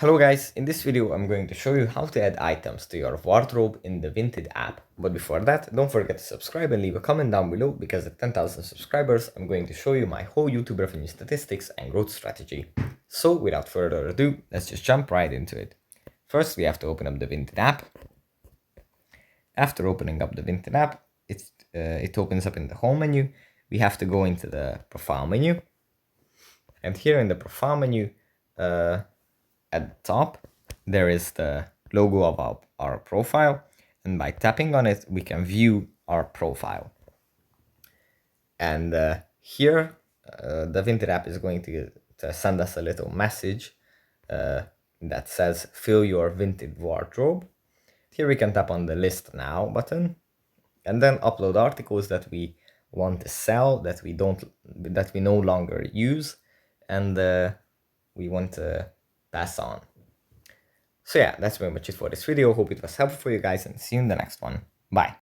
Hello guys, in this video I'm going to show you how to add items to your wardrobe in the Vinted app. But before that, don't forget to subscribe and leave a comment down below because at 10,000 subscribers I'm going to show you my whole YouTube revenue statistics and growth strategy. So without further ado, let's just jump right into it. First we have to open up the Vinted app. After opening up the Vinted app, it opens up in the home menu. We have to go into the profile menu. And here in the profile menu, at the top, there is the logo of our profile, and by tapping on it, we can view our profile. And here, the Vinted app is going to send us a little message that says, fill your Vinted wardrobe. Here we can tap on the list now button, and then upload articles that we want to sell, that we no longer use, and we want to pass on. So yeah, that's very much it for this video. Hope it was helpful for you guys and see you in the next one. Bye.